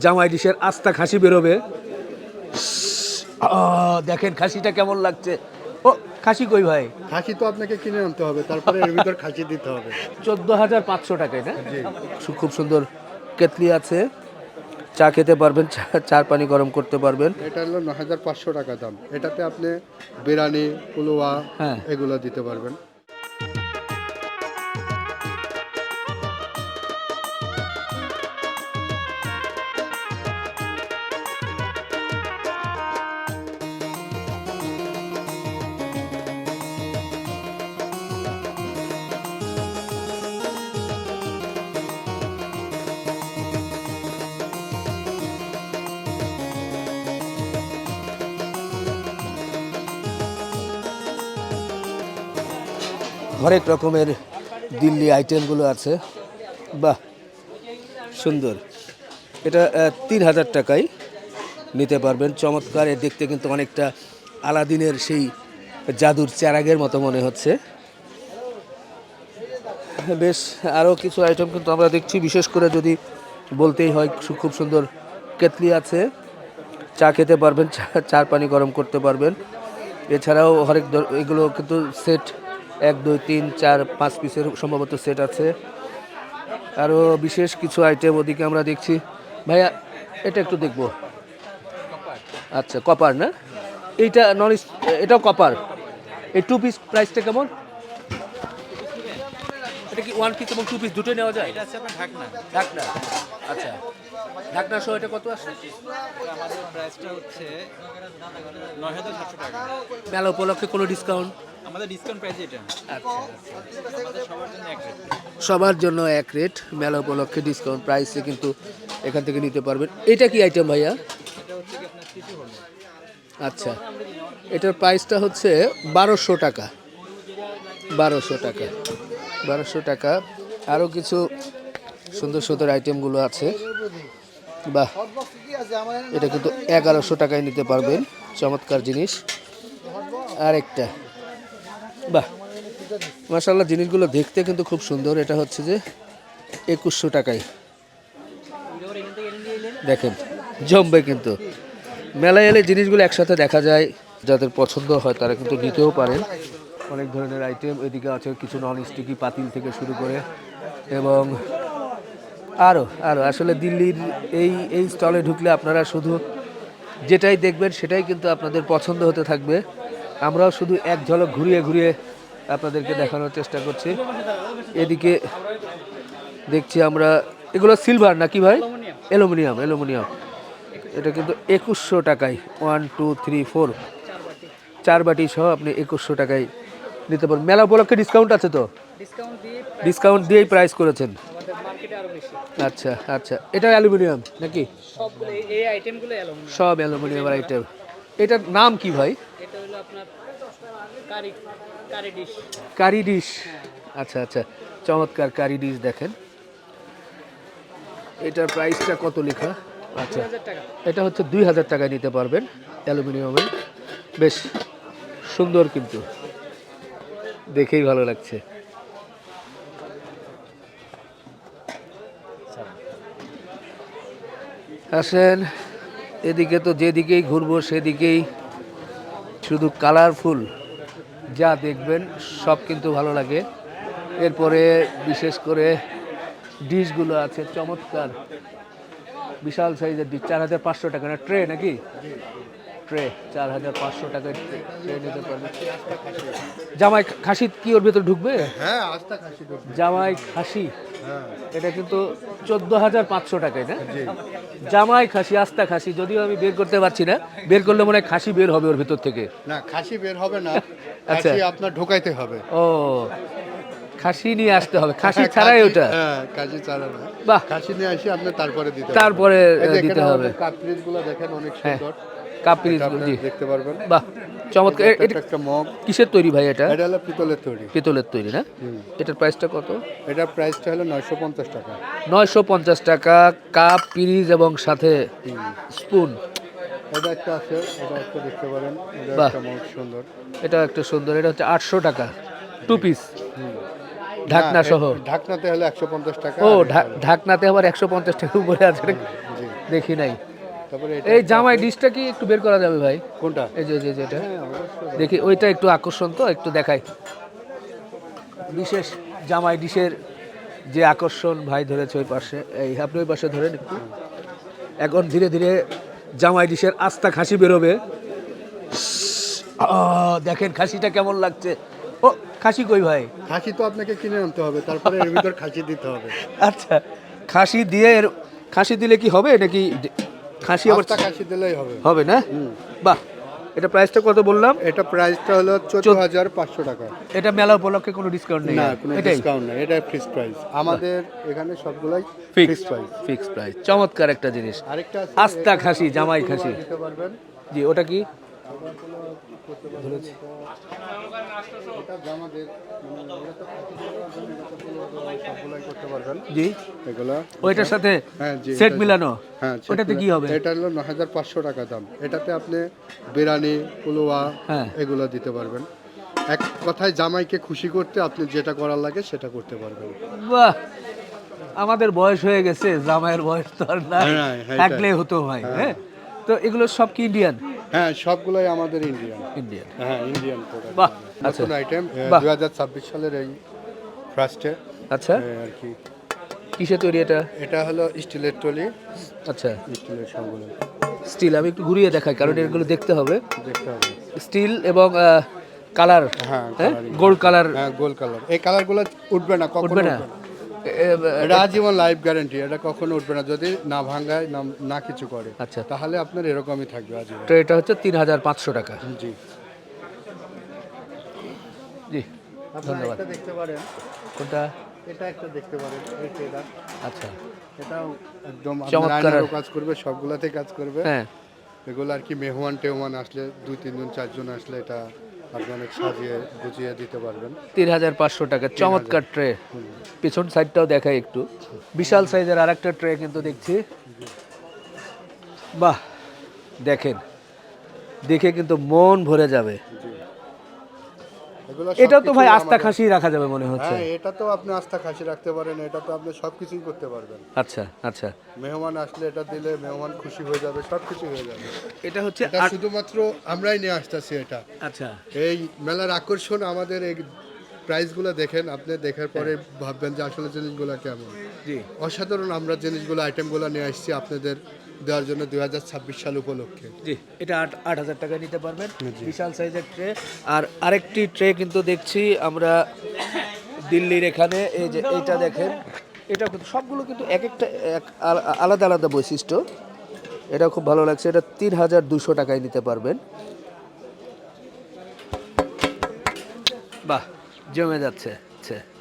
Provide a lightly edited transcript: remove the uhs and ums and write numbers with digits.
জামাই ডিশের আস্তা খাসি বেরোবে। দেখেন খাসিটা কেমন লাগছে। ও খাসি কই ভাই? খাসি তো আপনাকে কিনে আনতে হবে, তারপরে এর ভিতর খাসি দিতে হবে। 14,500 টাকায় না? জি, খুব সুন্দর কেতলি আছে, চা খেতে পারবেন, চার পানি গরম করতে পারবেন। এটা হলো 9,500 টাকা দাম। এটাতে আপনি বিরিয়ানি, পোলোয়া হ্যাঁ। এগুলো দিতে পারবেন। হরেক রকমের দিল্লি আইটেমগুলো আছে। বাহ, সুন্দর। এটা 3,000 টাকায় নিতে পারবেন। চমৎকার, এর দেখতে কিন্তু অনেকটা আলাদিনের সেই জাদুর চেরাগের মতো মনে হচ্ছে। বেশ আরও কিছু আইটেম কিন্তু আমরা দেখছি, বিশেষ করে যদি বলতেই হয় খুব সুন্দর কেতলি আছে, চা খেতে পারবেন, চার পানি গরম করতে পারবেন। এছাড়াও হরেক এগুলো কিন্তু সেট 1 2 3 4 5 পিসের সম্ভবত সেট আছে। আরও বিশেষ কিছু আইটেম ওদিকে আমরা দেখছি। ভাইয়া এটা একটু দেখবো। আচ্ছা, কপার না? এইটা নন, এটাও কপার। এই 2 পিস প্রাইসটা কেমন? এটা কি 1 পিস এবং 2 পিস দুটোই নেওয়া যায়? এটা হচ্ছে আপনার ঢাকনা। ঢাকনা। আচ্ছা, ঢাকনা সহ এটা কত আসে? আমাদের প্রাইসটা হচ্ছে 9,700 টাকা। মেলা উপলক্ষে কোনো ডিসকাউন্ট? আমাদের ডিসকাউন্ট প্রাইস এটা। আচ্ছা, আমাদের সবার জন্য এক রেট। সবার জন্য এক রেট। মেলা উপলক্ষে ডিসকাউন্ট প্রাইসে কিন্তু এখান থেকে নিতে পারবেন। এটা কি আইটেম ভাইয়া? এটা হচ্ছে কি আপনার টিস্যু হোল্ডার। আচ্ছা, এটার প্রাইসটা হচ্ছে 1,200 টাকা। 1,200 টাকা, 1,200 টাকা। আরও কিছু সুন্দর সুন্দর আইটেমগুলো আছে। বাহ, এটা কিন্তু 1,100 টাকায় নিতে পারবেন। চমৎকার জিনিস। আরেকটা, বাহ, মাশাআল্লাহ, জিনিসগুলো দেখতে কিন্তু খুব সুন্দর। এটা হচ্ছে যে 2,100 টাকায়। দেখেন জমবে কিন্তু। মেলায় এলে জিনিসগুলো একসাথে দেখা যায়, যাদের পছন্দ হয় তারা কিন্তু নিতেও পারেন। অনেক ধরনের আইটেম এদিকে আছে, কিছু নন স্টিকি পাতিল থেকে শুরু করে, এবং আরও আরও আসলে দিল্লির এই স্টলে ঢুকলে আপনারা শুধু যেটাই দেখবেন সেটাই কিন্তু আপনাদের পছন্দ হতে থাকবে। আমরাও শুধু এক ঝলক ঘুরিয়ে ঘুরিয়ে আপনাদেরকে দেখানোর চেষ্টা করছি। এদিকে দেখছি আমরা, এগুলো সিলভার নাকি ভাই? Aluminium, aluminium. এটা কিন্তু 2,100 টাকায় 1 2 3 4 4 বাটি সহ আপনি 2,100 টাকায় নিতে পারবেন। মেলা উপলক্ষে ডিসকাউন্ট আছে তো? ডিসকাউন্ট দিয়েই প্রাইস করেছেন। আচ্ছা আচ্ছা, এটা অ্যালুমিনিয়াম নাকি? সবগুলো এই আইটেমগুলো অ্যালুমিনিয়াম। সব অ্যালুমিনিয়াম আইটেম। এটার নাম কি ভাই? এটা হলো আপনার কারি কারি ডিশ। কারি ডিশ। আচ্ছা আচ্ছা, চমৎকার কারি ডিশ। দেখেন এটার প্রাইসটা কত লেখা? আচ্ছা, 2,000 টাকা। এটা হচ্ছে 2,000 টাকায় নিতে পারবেন অ্যালুমিনিয়ামের। বেশ সুন্দর, কিন্তু দেখেই ভালো লাগছে। আসেন এদিকে, তো যেদিকেই ঘুরবো সেদিকেই শুধু কালারফুল, যা দেখবেন সব কিন্তু ভালো লাগে। এরপরে বিশেষ করে ডিশগুলো আছে চমৎকার, বিশাল সাইজের ডিশ। 4,500 টাকা না ট্রে নাকি? ট্রে 4,500 টাকায় ট্রে নিতে পারবেন। জামাই খাসি কি ওর ভেতর ঢুকবে? হ্যাঁ, আস্তা খাসি ঢুকবে। জামাই খাসি, হ্যাঁ, এটা কিন্তু 14,500 টাকায় না? জামাই খাসি, আস্তা খাসি। যদিও আমি বের করতে পারছি না, বের করলে মনে হয় খাসি বের হবে ওর ভিতর থেকে। না খাসি বের হবে না, আচ্ছা। খাসি আপনার ঢোকাইতে হবে। ও, খাসি নিয়ে আসতে হবে, খাসি ছাড়াই ওটা? হ্যাঁ, খাসি ছাড়া না। বাহ, খাসি নিয়ে আসি আপনি, তারপরে দিতে হবে। তারপরে এই যে দিতে এখানে হবে। আমাদের কাপ পিসগুলো দেখেন অনেক হ্যাঁ, সুন্দর। কাপ পিস এটা আপনি দেখতে পারবেন। বাহ, চমৎকার। এটা একটা মগ। কিসের তৈরি ভাই এটা? এটা হলো পিতলের তৈরি। পিতলের তৈরি না? এটার প্রাইসটা কত? এটার প্রাইসটা হলো 950 টাকা। 950 টাকা। কাপ, পিরিজ এবং সাথে স্পুন। এটা একটা আছে, এটা একটা দেখতে পারেন। এটা বাহ। একটা মগ সুন্দর। এটা একটা সুন্দর। এটা হচ্ছে 800 টাকা 2 পিস, ঢাকনা না, সহ। ঢাকনাতে হলো 150 টাকা। ও, আর এটা হলো- ঢাকনাতে আবার 150 টাকা উপরে আছে। জি। দেখি নাই। তারপরে এই জামাই ডিশটা কি একটু বের করা যাবে ভাই? কোনটা? এই যে যেটা দেখি, ওইটা একটু আকর্ষণ তো, একটু দেখাই। বিশেষ জামাই ডিশের যে আকর্ষণ ভাই ধরেছে ওই পাশে, এই আপনি ওই পাশে ধরেন একটু। এখন ধীরে ধীরে জামাই ডিশের আস্তা খাসি বেরোবে। দেখেন খাসিটা কেমন লাগছে। ও খাসি কই ভাই? খাসি তো আপনাকে কিনে আনতে হবে, তারপরে এর ভিতর খাসি দিতে হবে। আচ্ছা, খাসি দিয়ে খাসি দিলে কি হবে নাকি? খাসি আবার আস্তা খাসি দিলেই হবে। হবে না? বাহ, এটা প্রাইসটা কত বললাম? এটা প্রাইসটা হলো 14,500 টাকা। এটা মেলা উপলক্ষে কোনো ডিসকাউন্ট নেই? না, কোনো এটাই ডিসকাউন্ট নেই, এটা ফিক্সড প্রাইস। আমাদের এখানে সবগুলাই fix fixed price. Fix price. চমৎকার একটা জিনিস। আরেকটা আছে, আস্তা এটা খাসি, জামাই পোলোয়া খাসি। দিতে পারবেন। জি, ওটা কি? এটা জামাদের এটা তো খাসি দিতে পারবেন, এটা তো পোলোয়া দিয়ে সবগুলাই করতে পারবেন জি, এগুলা। ওইটার সাথে হ্যাঁ জি, সেট এটা- মিলানো। হ্যাঁ, ওটাতে কি হবে? এটা হলো 9,500 টাকা দাম। এটাতে আপনি বিরিয়ানি, পোলোয়া হ্যাঁ। এগুলো দিতে পারবেন। এক কথায় জামাইকে খুশি করতে আপনি যেটা করার লাগে সেটা করতে পারবেন। বাহ, আমাদের বয়স হয়ে গেছে, জামাইয়ের বয়স তো আর না, হ্যাঁ, হ্যাঁ, থাকলে হতো ভাই। হ্যাঁ, তো এগুলো সব কি ইন্ডিয়ান? হ্যাঁ, সবগুলোই আমাদের ইন্ডিয়ান। ইন্ডিয়ান। হ্যাঁ, ইন্ডিয়ান প্রোডাক্ট। বাহ, আচ্ছা। নতুন আইটেম বাহ। 2026 সালের এই ফার্স্টে আচ্ছা, আর কি। কিসে তৈরি এটা? এটা হলো স্টিলের টলি, আচ্ছা, স্টিলের সবগুলো স্টিল। আমি একটু ঘুরিয়ে দেখাই, কারণ এগুলো দেখতে হবে। দেখতে হবে। স্টিল এবং কালার, হ্যাঁ, হ্যাঁ, coloring। Gold colour. হ্যাঁ, গোল্ড কালার। এই কালারগুলো উঠবে না, কখনো উঠবে না? এটা আজীবন লাইফ গ্যারান্টি। এটা কখনো উঠবে না যদি না ভাঙায়, না কিছু করে। আচ্ছা, তাহলে আপনার এরকমই থাকবে আজীবন। তো এটা হচ্ছে 3,500 টাকা। জি, জি, আপনারা ধন্যবাদ। একটা দেখতে পারেন, কোনটা? এটা একটা দেখতে পারেন, এই ট্রেডার। আচ্ছা, এটাও একদম আপনার চমৎকার। আয়নারও কাজ করবে, সবগুলাতে কাজ করবে। হ্যাঁ, এগুলো আর কি মেহমান টেহমান আসলে 2-3 জন 4 জন আসলে এটা আপনি অনেক সাজিয়ে গুছিয়ে দিতে পারবেন। 3,500 টাকা। চমৎকার ট্রে। পিছন সাইডটাও দেখাই একটু। বিশাল সাইজের আরেকটা ট্রে কিন্তু দেখছি। বাহ, দেখেন, দেখে কিন্তু মন ভরে যাবে। এগুলো এটা তো ভাই সবকিছুই আস্তা আমাদের- খাসি রাখা যাবে মনে হচ্ছে। হ্যাঁ, এটা তো আপনি আস্থা খাসি রাখতে পারেন, এটা তো আপনি সবকিছুই করতে পারবেন। আচ্ছা, আচ্ছা, মেহমান আসলে এটা দিলে মেহমান খুশি হয়ে যাবে, সবকিছু হয়ে যাবে। এটা হচ্ছে এটা শুধুমাত্র আমরাই নিয়ে আসতেছি এটা। আচ্ছা, এই মেলার আকর্ষণ আমাদের এই প্রাইসগুলো দেখেন, আপনি দেখার পরে ভাববেন যে আসলে জিনিসগুলো কেমন। জি, অসাধারণ আমরা জিনিসগুলো আইটেমগুলো নিয়ে আসছি আপনাদের দেওয়ার জন্য 2026 সাল উপলক্ষে। জি, এটা 8,000 টাকা নিতে পারবেন। বিশাল সাইজের ট্রে। আর আরেকটি ট্রে কিন্তু দেখছি আমরা দিল্লির এখানে, এই যে এইটা দেখেন, এটা কিন্তু সবগুলো কিন্তু এক একটা আলাদা আলাদা বৈশিষ্ট্য। এটা খুব ভালো লাগছে। এটা 3,200 টাকায় নিতে পারবেন। বাহ, জমে যাচ্ছে।